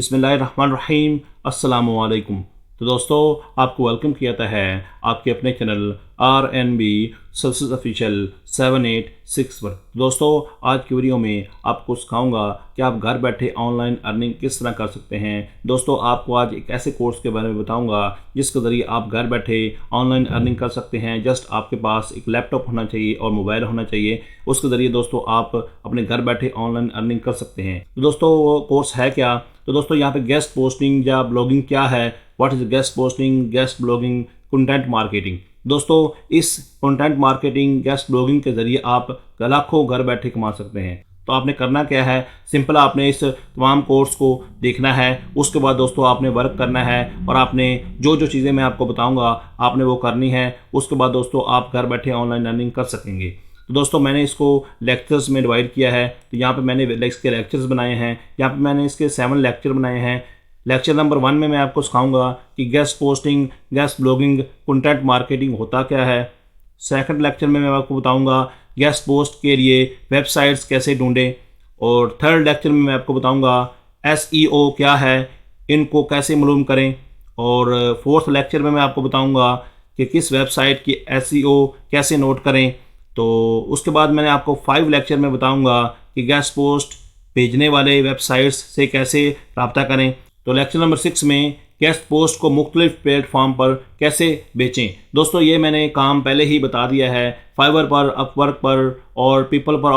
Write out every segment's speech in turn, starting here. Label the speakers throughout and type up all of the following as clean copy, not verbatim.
Speaker 1: बिस्मिल्लाहिर्रहमानिर्रहीम। अस्सलामुअलैकुम। तो दोस्तों, आपको वेलकम किया जाता है आपके अपने चैनल RNB सक्सेस ऑफिशियल 786 पर। दोस्तों, आज की वीडियो में आपको सिखाऊंगा कि आप घर बैठे ऑनलाइन अर्निंग किस तरह कर सकते हैं। दोस्तों, आपको आज एक ऐसे कोर्स के बारे में बताऊंगा जिसके ज़रिए आप घर बैठे ऑनलाइन अर्निंग कर सकते हैं। जस्ट आपके पास एक लैपटॉप होना चाहिए और मोबाइल होना चाहिए। उसके ज़रिए दोस्तों आप अपने घर बैठे ऑनलाइन अर्निंग कर सकते हैं। तो दोस्तों, वो कोर्स है क्या? तो दोस्तों, यहाँ पे गेस्ट पोस्टिंग या ब्लॉगिंग क्या है, what is guest posting, guest blogging, content marketing. दोस्तों, इस कंटेंट मार्केटिंग, गेस्ट ब्लॉगिंग के ज़रिए आप लाखों घर बैठे कमा सकते हैं। तो आपने करना क्या है? सिंपल, आपने इस तमाम कोर्स को देखना है। उसके बाद दोस्तों आपने वर्क करना है और आपने जो जो चीज़ें मैं आपको बताऊंगा आपने वो करनी है। उसके बाद दोस्तों आप घर बैठे ऑनलाइन अर्निंग कर सकेंगे। तो दोस्तों, मैंने इसको लेक्चर्स में डिवाइड किया है। तो यहाँ पे मैंने इसके लेक्चर्स बनाए हैं। यहाँ पे मैंने इसके 7 लेक्चर बनाए हैं। लेक्चर नंबर 1 में मैं आपको सिखाऊंगा कि guest posting, guest blogging, content marketing होता क्या है। सेकंड लेक्चर में मैं आपको बताऊंगा गेस्ट पोस्ट के लिए वेबसाइट्स कैसे ढूंढें। और थर्ड लेक्चर में मैं आपको बताऊंगा SEO क्या है, इनको कैसे मालूम करें। और फोर्थ लेक्चर में मैं आपको बताऊंगा कि किस वेबसाइट की SEO कैसे नोट करें। तो उसके बाद मैंने आपको 5 लेक्चर में बताऊंगा कि गेस्ट पोस्ट भेजने वाले वेबसाइट्स से कैसे रब्ता करें। तो लेक्चर नंबर 6 में गेस्ट पोस्ट को मुख्तलिफ प्लेटफॉर्म पर कैसे बेचें। दोस्तों, ये मैंने काम पहले ही बता दिया है। फाइवर पर, अपवर्क पर और पीपल पर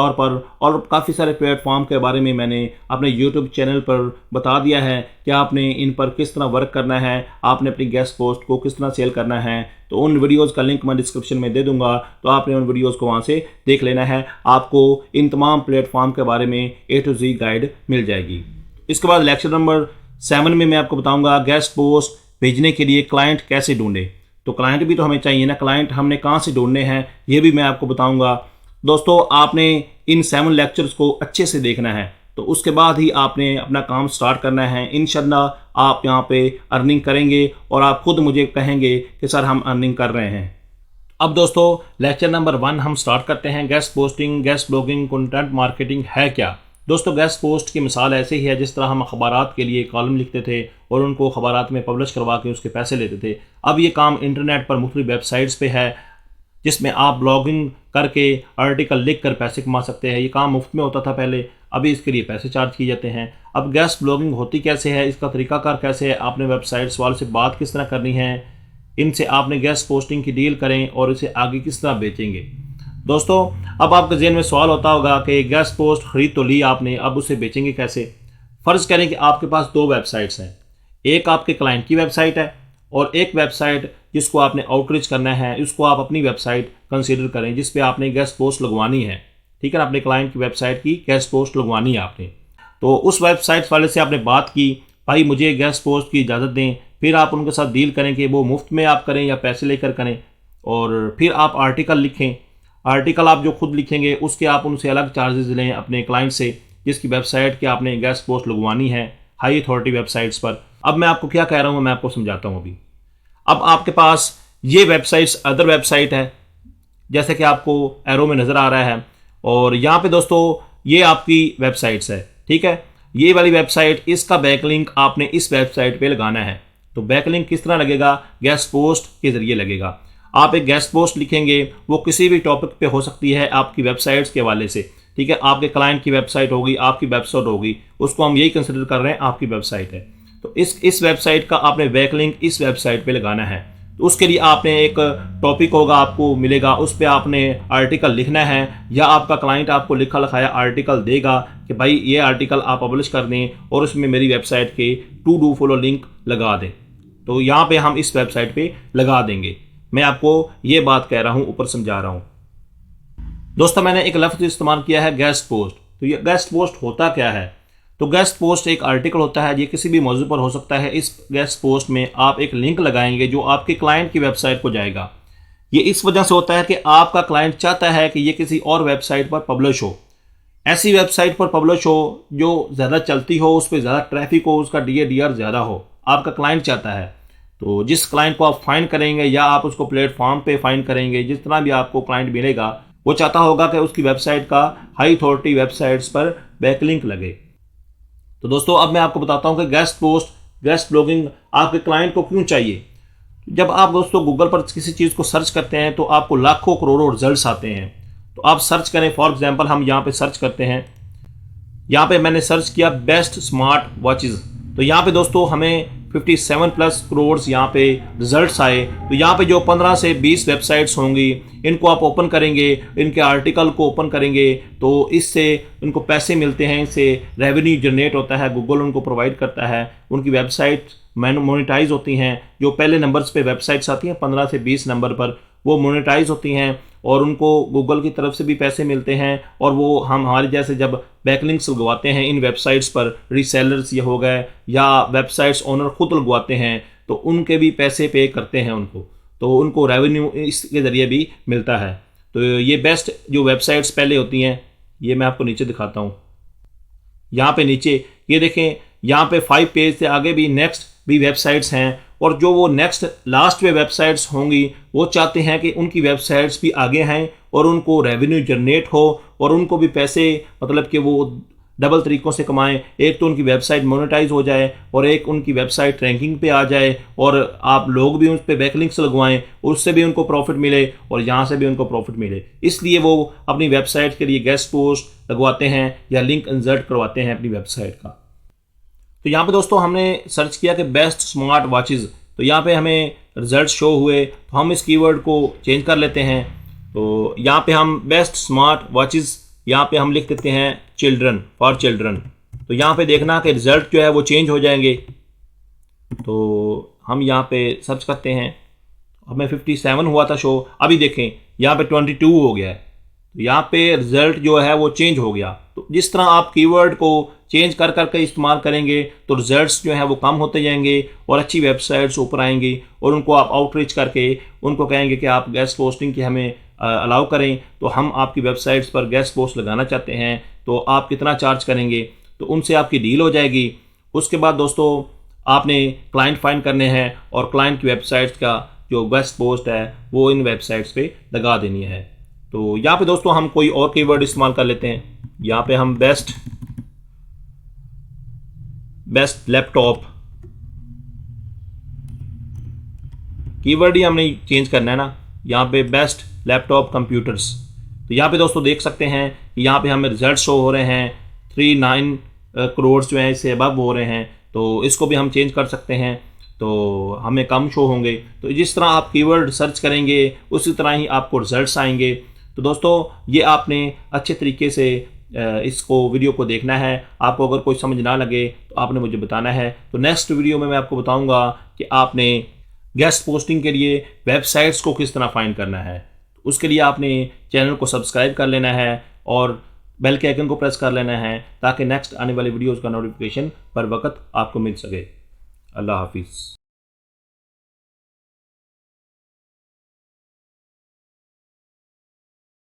Speaker 1: और काफ़ी सारे प्लेटफॉर्म के बारे में मैंने अपने यूट्यूब चैनल पर बता दिया है कि आपने इन पर किस तरह वर्क करना है, आपने अपनी गेस्ट पोस्ट को किस तरह सेल करना है। तो उन वीडियोस का लिंक मैं डिस्क्रिप्शन में दे दूंगा, तो आपने उन वीडियोस को वहाँ से देख लेना है। आपको इन तमाम प्लेटफॉर्म के बारे में A to Z गाइड मिल जाएगी। इसके बाद लेक्चर नंबर 7 में मैं आपको बताऊंगा गेस्ट पोस्ट भेजने के लिए क्लाइंट कैसे ढूंढे। तो क्लाइंट भी तो हमें चाहिए ना, क्लाइंट हमने कहाँ से ढूंढने हैं ये भी मैं आपको बताऊंगा। दोस्तों, आपने इन 7 लेक्चर्स को अच्छे से देखना है। तो उसके बाद ही आपने अपना काम स्टार्ट करना है। इंशाल्लाह आप यहाँ पे अर्निंग करेंगे और आप खुद मुझे कहेंगे कि सर हम अर्निंग कर रहे हैं। अब दोस्तों, लेक्चर नंबर 1 हम स्टार्ट करते हैं। Guest posting, guest blogging, content marketing है क्या। दोस्तों, गेस्ट पोस्ट की मिसाल ऐसे ही है जिस तरह हम अखबारात के लिए कॉलम लिखते थे और उनको अखबारात में पब्लिश करवा के उसके पैसे लेते थे। अब ये काम इंटरनेट पर मुख्तलिफ वेबसाइट्स पे है जिसमें आप ब्लॉगिंग करके आर्टिकल लिख कर पैसे कमा सकते हैं। ये काम मुफ्त में होता था पहले, अभी इसके लिए पैसे चार्ज किए जाते हैं। अब गेस्ट ब्लॉगिंग होती कैसे है, इसका तरीकाकार कैसे है, आपने वेबसाइट्स वालों से बात किस तरह करनी है, इनसे आपने गेस्ट पोस्टिंग की डील करें और इसे आगे किस तरह बेचेंगे। दोस्तों, अब आपके जहन में सवाल होता होगा कि गेस्ट पोस्ट खरीद तो ली आपने, अब उसे बेचेंगे कैसे। फ़र्ज़ करें कि आपके पास 2 वेबसाइट्स हैं। एक आपके क्लाइंट की वेबसाइट है और एक वेबसाइट जिसको आपने आउटरीच करना है, उसको आप अपनी वेबसाइट कंसीडर करें जिस पे आपने गेस्ट पोस्ट लगवानी है। ठीक है ना, अपने क्लाइंट की वेबसाइट की गेस्ट पोस्ट लगवानी है आपने। तो उस वेबसाइट वाले से आपने बात की, भाई मुझे गेस्ट पोस्ट की इजाज़त दें। फिर आप उनके साथ डील करें कि वो मुफ्त में आप करें या पैसे लेकर करें। और फिर आप आर्टिकल लिखें। आर्टिकल आप जो खुद लिखेंगे उसके आप उनसे अलग चार्जेस लें अपने क्लाइंट से जिसकी वेबसाइट के आपने गेस्ट पोस्ट लगवानी है हाई अथॉरिटी वेबसाइट्स पर। अब मैं आपको क्या कह रहा हूँ मैं आपको समझाता हूँ अभी। अब आपके पास ये वेबसाइट्स अदर वेबसाइट है जैसे कि आपको एरो में नज़र आ रहा है। और यहाँ पे दोस्तों ये आपकी वेबसाइट्स है। ठीक है, ये वाली वेबसाइट, इसका बैकलिंक आपने इस वेबसाइट पे लगाना है। तो बैकलिंक किस तरह लगेगा? गेस्ट पोस्ट के ज़रिए लगेगा। आप एक गेस्ट पोस्ट लिखेंगे, वो किसी भी टॉपिक पे हो सकती है आपकी वेबसाइट्स के हवाले से। ठीक है, आपके क्लाइंट की वेबसाइट होगी, आपकी वेबसाइट होगी, उसको हम यही कंसिडर कर रहे हैं आपकी वेबसाइट है। तो इस वेबसाइट का आपने बैकलिंक इस वेबसाइट पे लगाना है। तो उसके लिए आपने एक टॉपिक होगा, आपको मिलेगा, उस पर आपने आर्टिकल लिखना है या आपका क्लाइंट आपको लिखा लिखाया आर्टिकल देगा कि भाई ये आर्टिकल आप पब्लिश कर दें और उसमें मेरी वेबसाइट के टू डू फॉलो लिंक लगा दें। तो यहाँ पे हम इस वेबसाइट पे लगा देंगे। मैं आपको ये बात कह रहा हूँ, ऊपर समझा रहा हूँ। दोस्तों, मैंने एक लफ्ज़ इस्तेमाल किया है गेस्ट पोस्ट। तो ये गेस्ट पोस्ट होता क्या है? तो गेस्ट पोस्ट एक आर्टिकल होता है, ये किसी भी मौजू पर हो सकता है। इस गेस्ट पोस्ट में आप एक लिंक लगाएंगे जो आपके क्लाइंट की वेबसाइट को जाएगा। ये इस वजह से होता है कि आपका क्लाइंट चाहता है कि ये किसी और वेबसाइट पर पब्लिश हो, ऐसी वेबसाइट पर पब्लिश हो जो ज़्यादा चलती हो, उस पर ज़्यादा ट्रैफिक हो, उसका DADR ज़्यादा हो, आपका क्लाइंट चाहता है। तो जिस क्लाइंट को आप फाइंड करेंगे या आप उसको प्लेटफॉर्म पे फाइंड करेंगे, जिस तरह भी आपको क्लाइंट मिलेगा, वो चाहता होगा कि उसकी वेबसाइट का हाई अथॉरिटी वेबसाइट्स पर बैकलिंक लगे। तो दोस्तों अब मैं आपको बताता हूँ कि गेस्ट ब्लॉगिंग आपके क्लाइंट को क्यों चाहिए। जब आप दोस्तों गूगल पर किसी चीज़ को सर्च करते हैं तो आपको लाखों करोड़ों रिजल्ट्स आते हैं। तो आप सर्च करें, फॉर एग्जांपल हम यहाँ पे सर्च करते हैं, यहाँ पे मैंने सर्च किया बेस्ट स्मार्ट वॉचेज़। तो यहाँ पे दोस्तों हमें 57 प्लस करोड़ यहाँ पे रिजल्ट्स आए। तो यहाँ पे जो 15 से 20 वेबसाइट्स होंगी, इनको आप ओपन करेंगे, इनके आर्टिकल को ओपन करेंगे तो इससे उनको पैसे मिलते हैं, इससे रेवेन्यू जनरेट होता है, गूगल उनको प्रोवाइड करता है, उनकी वेबसाइट मोनेटाइज होती हैं। जो पहले नंबर्स पे वेबसाइट्स आती हैं 15 से 20 नंबर पर, वो मोनेटाइज होती हैं और उनको गूगल की तरफ से भी पैसे मिलते हैं। और वो हम हमारे जैसे जब बैकलिंक्स लगवाते हैं इन वेबसाइट्स पर, रीसेलर्स ये हो गए या वेबसाइट्स ओनर खुद लगवाते हैं, तो उनके भी पैसे पे करते हैं उनको, तो उनको रेवेन्यू इसके ज़रिए भी मिलता है। तो ये बेस्ट जो वेबसाइट्स पहले होती हैं, ये मैं आपको नीचे दिखाता हूँ। यहाँ पे नीचे ये देखें, यहाँ पे 5 पेज से आगे भी नेक्स्ट भी वेबसाइट्स हैं, और जो वो नेक्स्ट लास्ट में वेबसाइट्स होंगी वो चाहते हैं कि उनकी वेबसाइट्स भी आगे हैं और उनको रेवेन्यू जनरेट हो और उनको भी पैसे, मतलब कि वो डबल तरीक़ों से कमाएं। एक तो उनकी वेबसाइट मोनेटाइज हो जाए और एक उनकी वेबसाइट रैंकिंग पे आ जाए और आप लोग भी उस पर बैकलिंक्स लगवाएं, उससे भी उनको प्रॉफिट मिले और यहाँ से भी उनको प्रॉफिट मिले। इसलिए वो अपनी वेबसाइट के लिए गेस्ट पोस्ट लगवाते हैं या लिंक इंसर्ट करवाते हैं अपनी वेबसाइट का। तो यहाँ पे दोस्तों हमने सर्च किया कि बेस्ट स्मार्ट वॉचेज़, तो यहाँ पे हमें रिजल्ट शो हुए। तो हम इस कीवर्ड को चेंज कर लेते हैं। तो यहाँ पे हम बेस्ट स्मार्ट वॉचेज़, यहाँ पे हम लिख देते हैं चिल्ड्रन, फॉर चिल्ड्रन। तो यहाँ पे देखना कि रिजल्ट जो है वो चेंज हो जाएंगे। तो हम यहाँ पे सर्च करते हैं, हमें 57 हुआ था शो, अभी देखें यहाँ पे 22 हो गया है। तो यहाँ पे रिजल्ट जो है वो चेंज हो गया। तो जिस तरह आप कीवर्ड को चेंज कर करके इस्तेमाल करेंगे तो रिजल्ट्स जो है वो कम होते जाएंगे और अच्छी वेबसाइट्स ऊपर आएंगी और उनको आप आउटरीच करके उनको कहेंगे कि आप गेस्ट पोस्टिंग की हमें अलाउ करें, तो हम आपकी वेबसाइट्स पर गेस्ट पोस्ट लगाना चाहते हैं, तो आप कितना चार्ज करेंगे, तो उनसे आपकी डील हो जाएगी। उसके बाद दोस्तों आपने क्लाइंट फाइंड करने हैं और क्लाइंट की वेबसाइट्स का जो गेस्ट पोस्ट है वो इन वेबसाइट्स पे लगा देनी है। तो यहाँ पे दोस्तों हम कोई और कीवर्ड इस्तेमाल कर लेते हैं। यहाँ पे हम बेस्ट लैपटॉप कीवर्ड ही हमने चेंज करना है ना, यहाँ पे बेस्ट लैपटॉप कंप्यूटर्स। तो यहाँ पे दोस्तों देख सकते हैं कि यहाँ पे हमें रिजल्ट शो हो रहे हैं, 39 करोड़ जो हैं इससे अबव हो रहे हैं। तो इसको भी हम चेंज कर सकते हैं, तो हमें कम शो होंगे। तो जिस तरह आप कीवर्ड सर्च करेंगे उसी तरह ही आपको रिजल्ट्स आएंगे। तो दोस्तों ये आपने अच्छे तरीके से इसको वीडियो को देखना है। आपको अगर कोई समझ ना लगे तो आपने मुझे बताना है। तो नेक्स्ट वीडियो में मैं आपको बताऊंगा कि आपने गेस्ट पोस्टिंग के लिए वेबसाइट्स को किस तरह फाइंड करना है। उसके लिए आपने चैनल को सब्सक्राइब कर लेना है और बेल के आइकन को प्रेस कर लेना है ताकि नेक्स्ट आने वाली वीडियोज़ का नोटिफिकेशन पर वक्त आपको मिल सके। अल्लाह हाफिज़।